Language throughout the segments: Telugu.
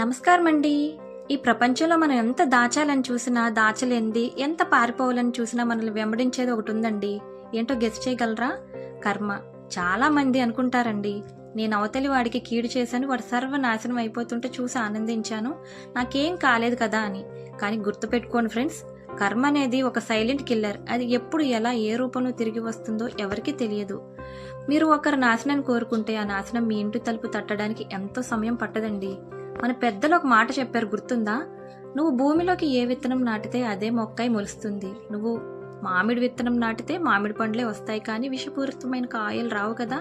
నమస్కారం అండి. ఈ ప్రపంచంలో మనం ఎంత దాచాలని చూసినా దాచలేనిది, ఎంత పారిపోవాలని చూసినా మనల్ని వెంబడించేది ఒకటి ఉందండి. ఏంటో గెస్ చేయగలరా? కర్మ. చాలా మంది అనుకుంటారండి, నేను అవతలి వాడికి కీడు చేశాను, వాడు సర్వనాశనం అయిపోతుంటే చూసి ఆనందించాను, నాకేం కాలేదు కదా అని. కానీ గుర్తుపెట్టుకోండి ఫ్రెండ్స్, కర్మ అనేది ఒక సైలెంట్ కిల్లర్. అది ఎప్పుడు ఎలా ఏ రూపంలో తిరిగి వస్తుందో ఎవరికీ తెలియదు. మీరు ఒకరి నాశనాన్ని కోరుకుంటే ఆ నాశనం మీ ఇంటి తలుపు తట్టడానికి ఎంతో సమయం పట్టదండి. మన పెద్దలు ఒక మాట చెప్పారు, గుర్తుందా? నువ్వు భూమిలోకి ఏ విత్తనం నాటితే అదే మొక్కై మొలుస్తుంది. నువ్వు మామిడి విత్తనం నాటితే మామిడి పండ్లే వస్తాయి, కానీ విషపూరితమైన కాయలు రావు కదా.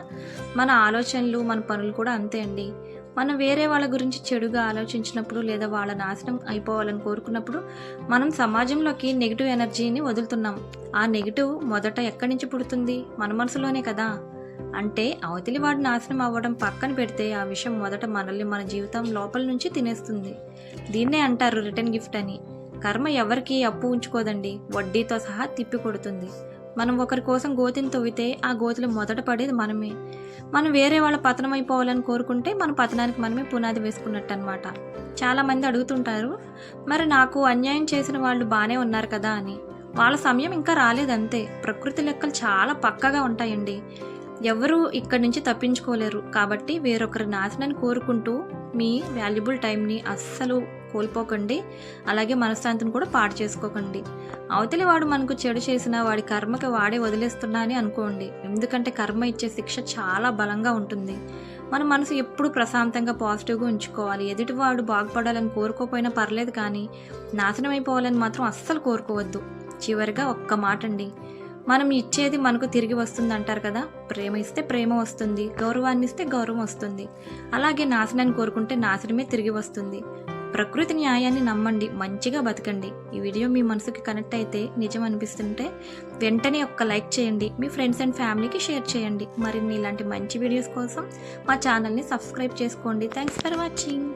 మన ఆలోచనలు, మన పనులు కూడా అంతే అండి. మనం వేరే వాళ్ళ గురించి చెడుగా ఆలోచించినప్పుడు, లేదా వాళ్ళ నాశనం అయిపోవాలని కోరుకున్నప్పుడు మనం సమాజంలోకి నెగిటివ్ ఎనర్జీని వదులుతున్నాం. ఆ నెగిటివ్ మొదట ఎక్కడి నుంచి పుడుతుంది? మన మనసులోనే కదా. అంటే అవతలి వాడు నాశనం అవ్వడం పక్కన పెడితే, ఆ విషయం మొదట మనల్ని మన జీవితం లోపల నుంచి తినేస్తుంది. దీన్నే అంటారు రిటర్న్ గిఫ్ట్ అని. కర్మ ఎవరికి అప్పు ఉంచుకోదండి, వడ్డీతో సహా తిప్పి కొడుతుంది. మనం ఒకరి కోసం గోతిని తవ్వితే ఆ గోతిలో మొదట పడేది మనమే. మనం వేరే వాళ్ళ పతనం అయిపోవాలని కోరుకుంటే మన పతనానికి మనమే పునాది వేసుకున్నట్టు అనమాట. చాలామంది అడుగుతుంటారు, మరి నాకు అన్యాయం చేసిన వాళ్ళు బాగానే ఉన్నారు కదా అని. వాళ్ళ సమయం ఇంకా రాలేదంతే. ప్రకృతి లెక్కలు చాలా పక్కగా ఉంటాయండి. ఎవరు ఇక్కడి నుంచి తప్పించుకోలేరు. కాబట్టి వేరొకరి నాశనాన్ని కోరుకుంటూ మీ వాల్యుబుల్ టైంని అస్సలు కోల్పోకండి. అలాగే మనశ్శాంతిని కూడా పాడు చేసుకోకండి. అవతలి వాడు మనకు చెడు చేసినా వాడి కర్మకి వాడే వదిలేస్తున్నా అని అనుకోండి. ఎందుకంటే కర్మ ఇచ్చే శిక్ష చాలా బలంగా ఉంటుంది. మన మనసు ఎప్పుడు ప్రశాంతంగా పాజిటివ్గా ఉంచుకోవాలి. ఎదుటివాడు బాగుపడాలని కోరుకోపోయినా పర్లేదు, కానీ నాశనం అయిపోవాలని మాత్రం అస్సలు కోరుకోవద్దు. చివరిగా ఒక్క మాట అండి, మనం ఇచ్చేది మనకు తిరిగి వస్తుంది అంటారు కదా. ప్రేమ ఇస్తే ప్రేమ వస్తుంది, గౌరవాన్ని ఇస్తే గౌరవం వస్తుంది. అలాగే నాశనాన్ని కోరుకుంటే నాశనమే తిరిగి వస్తుంది. ప్రకృతి న్యాయాన్ని నమ్మండి, మంచిగా బతకండి. ఈ వీడియో మీ మనసుకి కనెక్ట్ అయితే, నిజం అనిపిస్తుంటే వెంటనే ఒక్క లైక్ చేయండి. మీ ఫ్రెండ్స్ అండ్ ఫ్యామిలీకి షేర్ చేయండి. మరిన్ని ఇలాంటి మంచి వీడియోస్ కోసం మా ఛానల్ని సబ్స్క్రైబ్ చేసుకోండి. Thanks for watching.